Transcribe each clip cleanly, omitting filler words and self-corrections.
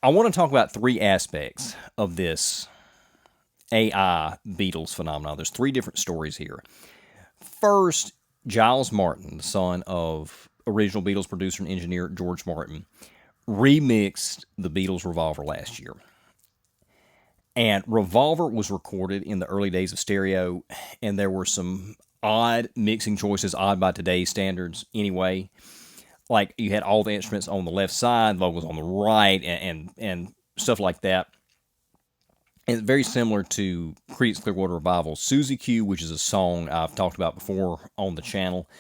I want to talk about three aspects of this AI Beatles phenomenon. There's three different stories here. First, Giles Martin, the son of original Beatles producer and engineer George Martin, remixed the Beatles' Revolver last year. And Revolver was recorded in the early days of stereo, and there were some odd mixing choices, odd by today's standards anyway. Like you had all the instruments on the left side, vocals on the right, and stuff like that. And it's very similar to Creedence Clearwater Revival's Susie Q, which is a song I've talked about before on the channel.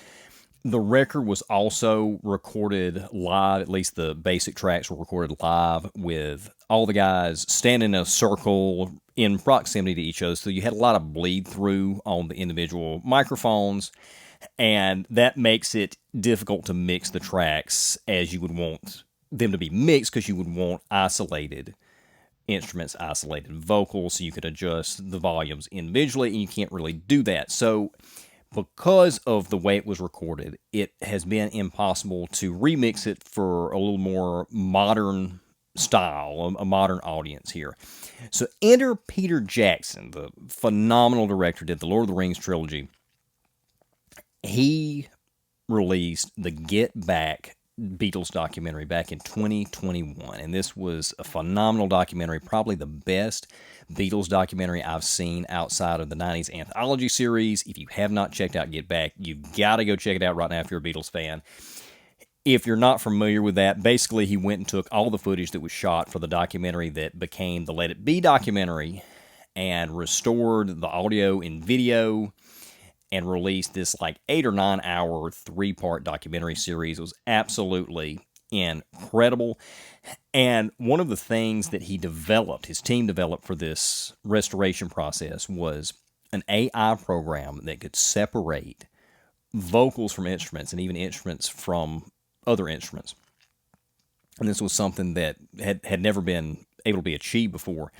The record was also recorded live, at least the basic tracks were recorded live with all the guys standing in a circle in proximity to each other. So you had a lot of bleed through on the individual microphones, and that makes it difficult to mix the tracks as you would want them to be mixed, because you would want isolated instruments, isolated vocals, so you could adjust the volumes individually, and you can't really do that. So because of the way it was recorded, it has been impossible to remix it for a little more modern style, a modern audience here. So enter Peter Jackson, the phenomenal director, did the Lord of the Rings trilogy. He released the Get Back Beatles documentary back in 2021, and this was a phenomenal documentary, probably the best Beatles documentary I've seen outside of the 90s anthology series. If you have not checked out Get Back, you've got to go check it out right now if you're a Beatles fan. If you're not familiar with that, basically he went and took all the footage that was shot for the documentary that became the Let It Be documentary and restored the audio and video and released this like 8 or 9 hour 3-part documentary series. It was absolutely incredible. And one of the things that he developed, his team developed for this restoration process, was an AI program that could separate vocals from instruments and even instruments from other instruments. And this was something that had never been able to be achieved before.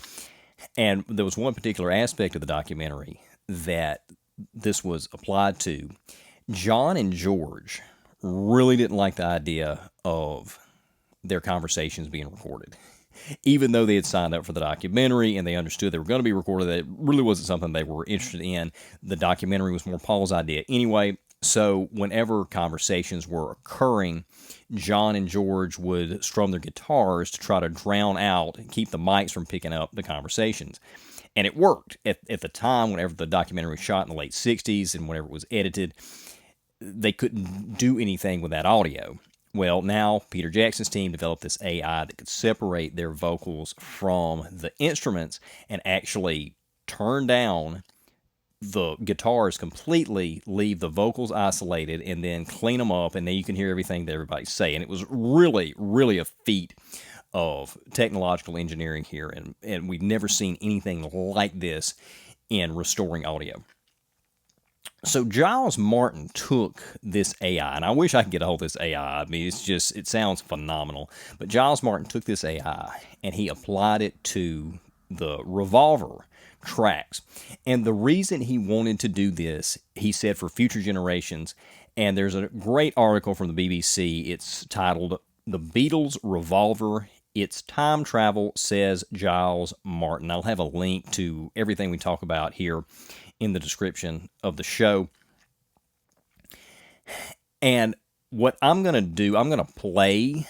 And there was one particular aspect of the documentary that this was applied to. John and George really didn't like the idea of their conversations being recorded. Even though they had signed up for the documentary and they understood they were going to be recorded, that really wasn't something they were interested in. The documentary was more Paul's idea anyway. So whenever conversations were occurring, John and George would strum their guitars to try to drown out and keep the mics from picking up the conversations. And it worked. At the time, whenever the documentary was shot in the late 60s and whenever it was edited, they couldn't do anything with that audio. Well, now Peter Jackson's team developed this AI that could separate their vocals from the instruments and actually turn down the guitars completely, leave the vocals isolated, and then clean them up, and then you can hear everything that everybody's saying. It was really, really a feat of technological engineering here, and we've never seen anything like this in restoring audio. So Giles Martin took this AI, and I wish I could get a hold of this AI. I mean, it sounds phenomenal. But Giles Martin took this AI, and he applied it to the Revolver tracks. And the reason he wanted to do this, he said, for future generations, and there's a great article from the BBC. It's titled, "The Beatles' Revolver, It's Time Travel, Says Giles Martin." I'll have a link to everything we talk about here in the description of the show. And what I'm going to do, I'm going to play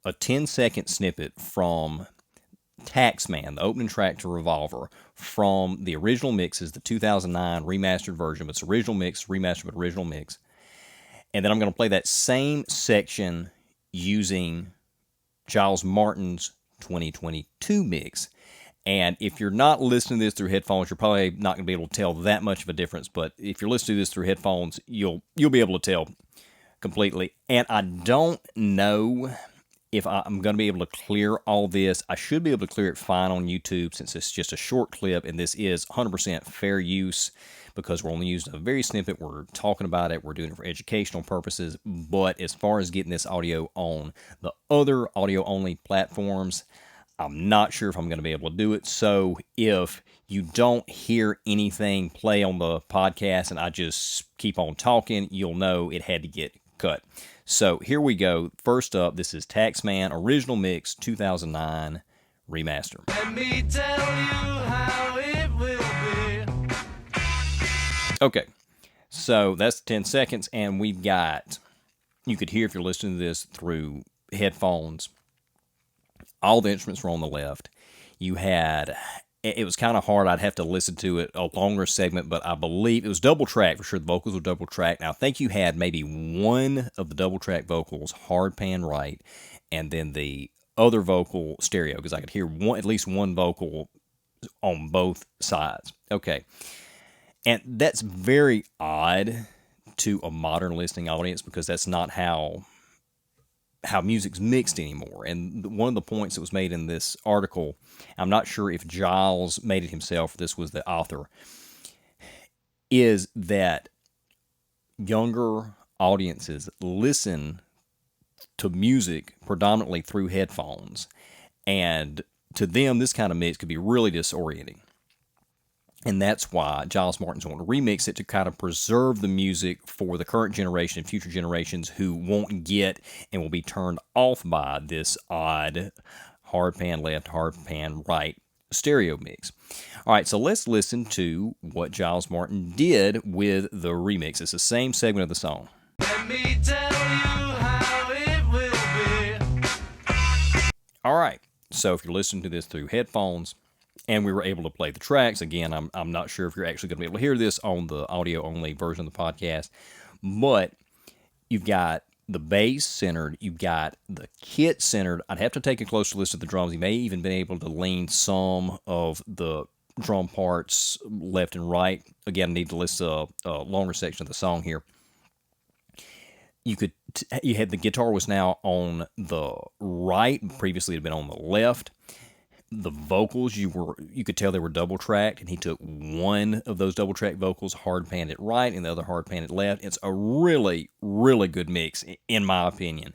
a 10-second snippet from Taxman, the opening track to Revolver, from the original mixes, the 2009 remastered version, but it's original mix, remastered but original mix. And then I'm going to play that same section using Giles Martin's 2022 mix. And if you're not listening to this through headphones, you're probably not going to be able to tell that much of a difference. But if you're listening to this through headphones, you'll be able to tell completely. And I don't know if I'm going to be able to clear all this. I should be able to clear it fine on YouTube since it's just a short clip, and this is 100% fair use because we're only using a very snippet. We're talking about it. We're doing it for educational purposes. But as far as getting this audio on the other audio-only platforms, I'm not sure if I'm going to be able to do it. So if you don't hear anything play on the podcast and I just keep on talking, you'll know it had to get cut. So here we go. First up, this is Taxman Original Mix 2009 Remaster. Let me tell you how it will be. Okay, so that's 10 seconds, and we've got, you could hear if you're listening to this through headphones, all the instruments were on the left. You had, it was kind of hard. I'd have to listen to it a longer segment, but I believe it was double track for sure. The vocals were double track. Now I think you had maybe one of the double track vocals hard pan right, and then the other vocal stereo, because I could hear at least one vocal on both sides. Okay, and that's very odd to a modern listening audience because that's not how music's mixed anymore. And one of the points that was made in this article, I'm not sure if Giles made it himself, this was the author, is that younger audiences listen to music predominantly through headphones. And to them, this kind of mix could be really disorienting. And that's why Giles Martin's wanting to remix it to kind of preserve the music for the current generation and future generations who won't get and will be turned off by this odd hard pan left, hard pan right stereo mix. All right, so let's listen to what Giles Martin did with the remix. It's the same segment of the song. Let me tell you how it will be. All right, so if you're listening to this through headphones, and we were able to play the tracks. Again, I'm not sure if you're actually going to be able to hear this on the audio-only version of the podcast, but you've got the bass centered, you've got the kit centered. I'd have to take a closer listen to the drums. You may even been able to lean some of the drum parts left and right. Again, I need to listen to a longer section of the song here. You had the guitar was now on the right. Previously, it had been on the left. The vocals, you could tell they were double tracked, and he took one of those double track vocals, hard panned it right, and the other hard panned it left. It's a really, really good mix, in my opinion.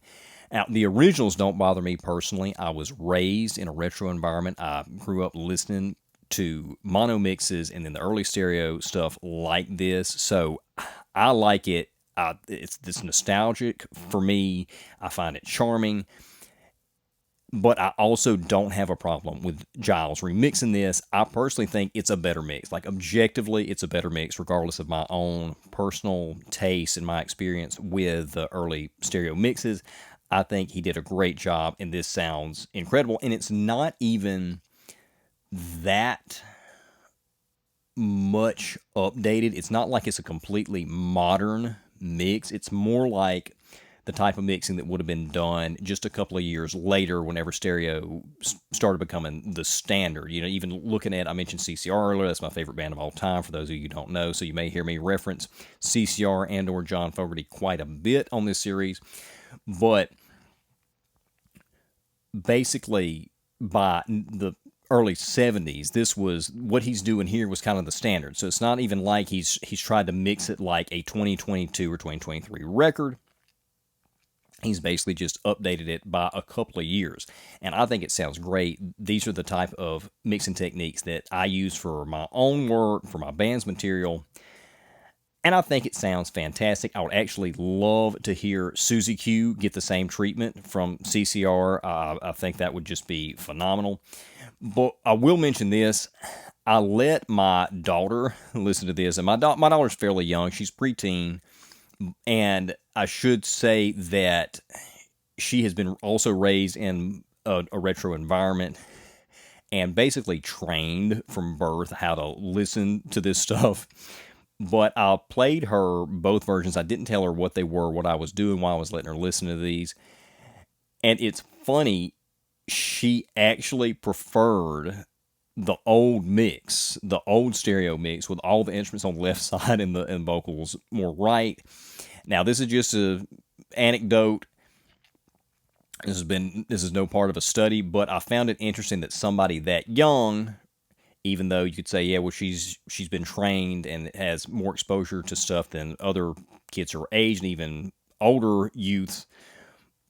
Now, the originals don't bother me personally. I was raised in a retro environment. I grew up listening to mono mixes and then the early stereo stuff like this, so I like it. It's nostalgic for me. I find it charming. But I also don't have a problem with Giles remixing this. I personally think it's a better mix. Like, objectively, it's a better mix, regardless of my own personal taste and my experience with the early stereo mixes. I think he did a great job, and this sounds incredible. And it's not even that much updated. It's not like it's a completely modern mix. It's more like the type of mixing that would have been done just a couple of years later whenever stereo started becoming the standard. You know, even looking at, I mentioned CCR earlier, that's my favorite band of all time for those of you who don't know, so you may hear me reference CCR and or John Fogerty quite a bit on this series. But basically, by the early 70s, this was, what he's doing here was kind of the standard. So it's not even like he's tried to mix it like a 2022 or 2023 record. He's basically just updated it by a couple of years, and I think it sounds great. These are the type of mixing techniques that I use for my own work, for my band's material, and I think it sounds fantastic. I would actually love to hear Susie Q get the same treatment from CCR. I think that would just be phenomenal. But I will mention this. I let my daughter listen to this, and my daughter's fairly young. She's preteen. And I should say that she has been also raised in a retro environment and basically trained from birth how to listen to this stuff. But I played her both versions. I didn't tell her what they were, what I was doing while I was letting her listen to these. And it's funny, she actually preferred the old mix, the old stereo mix with all the instruments on the left side and the vocals more right. Now, this is just an anecdote. This is no part of a study, but I found it interesting that somebody that young, even though you could say, yeah, well, she's been trained and has more exposure to stuff than other kids her age and even older youths,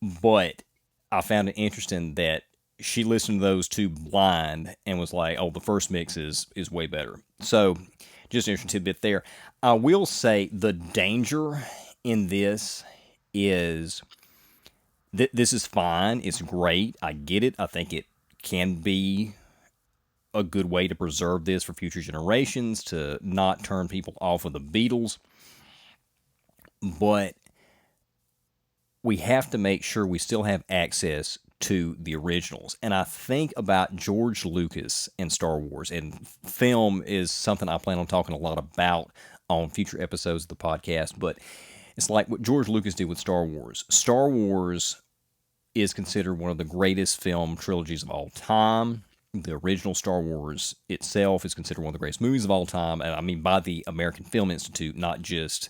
but I found it interesting that she listened to those two blind and was like, oh, the first mix is way better. So just an interesting tidbit there. I will say the danger in this is this is fine. It's great. I get it. I think it can be a good way to preserve this for future generations, to not turn people off of the Beatles. But we have to make sure we still have access to the originals. And I think about George Lucas and Star Wars, and film is something I plan on talking a lot about on future episodes of the podcast. But it's like what George Lucas did with Star Wars. Star Wars is considered one of the greatest film trilogies of all time. The original Star Wars itself is considered one of the greatest movies of all time. And I mean, by the American Film Institute, not just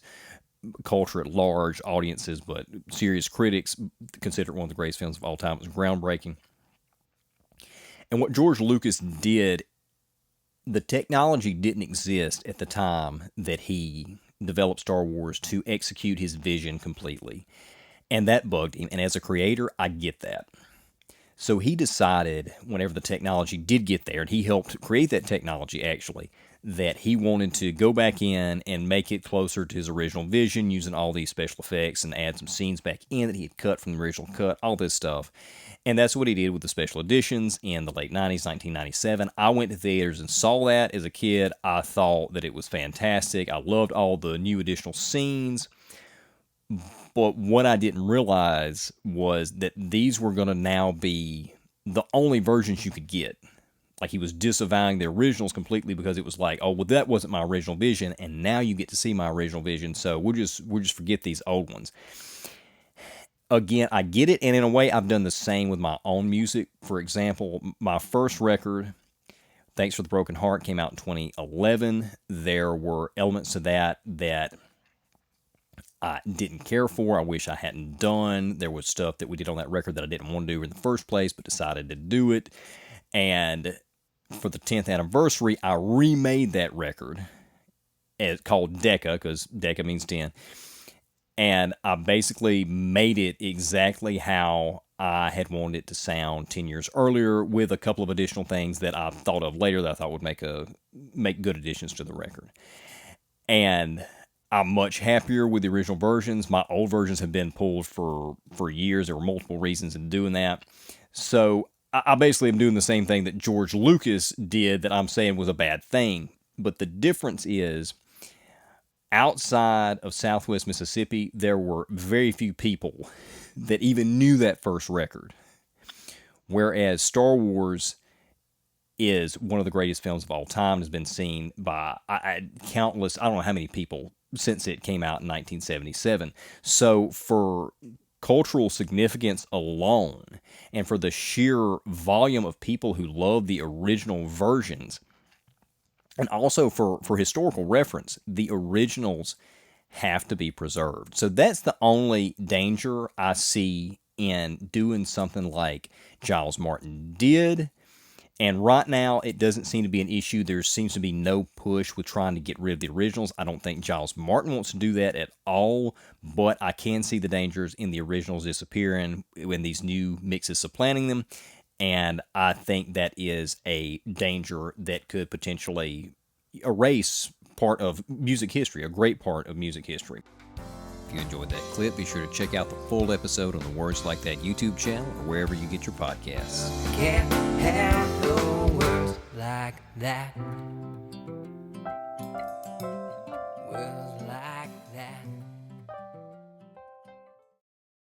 culture at large, audiences, but serious critics consider it one of the greatest films of all time. It was groundbreaking. And what George Lucas did, the technology didn't exist at the time that he developed Star Wars to execute his vision completely. And that bugged him. And as a creator, I get that. So he decided, whenever the technology did get there, and he helped create that technology actually, that he wanted to go back in and make it closer to his original vision using all these special effects and add some scenes back in that he had cut from the original cut, all this stuff. And that's what he did with the special editions in the late 90s, 1997. I went to theaters and saw that as a kid. I thought that it was fantastic. I loved all the new additional scenes. But what I didn't realize was that these were going to now be the only versions you could get. Like, he was disavowing the originals completely because it was like, oh, well, that wasn't my original vision, and now you get to see my original vision, so we'll just forget these old ones. Again, I get it, and in a way, I've done the same with my own music. For example, my first record, Thanks for the Broken Heart, came out in 2011. There were elements to that I didn't care for. I wish I hadn't done. There was stuff that we did on that record that I didn't want to do in the first place, but decided to do it. And for the 10th anniversary, I remade that record, called Decca, because Decca means 10. And I basically made it exactly how I had wanted it to sound 10 years earlier, with a couple of additional things that I thought of later that I thought would make good additions to the record. And I'm much happier with the original versions. My old versions have been pulled for years. There were multiple reasons in doing that. So I basically am doing the same thing that George Lucas did that I'm saying was a bad thing. But the difference is, outside of Southwest Mississippi, there were very few people that even knew that first record. Whereas Star Wars is one of the greatest films of all time, has been seen by countless, I don't know how many people, since it came out in 1977. So for cultural significance alone, and for the sheer volume of people who love the original versions, and also for historical reference, the originals have to be preserved. So that's the only danger I see in doing something like Giles Martin did. And right now, it doesn't seem to be an issue. There seems to be no push with trying to get rid of the originals. I don't think Giles Martin wants to do that at all, but I can see the dangers in the originals disappearing when these new mixes supplanting them. And I think that is a danger that could potentially erase part of music history, a great part of music history. If you enjoyed that clip, be sure to check out the full episode on the Words Like That YouTube channel or wherever you get your podcasts. Can't have no words like that. Words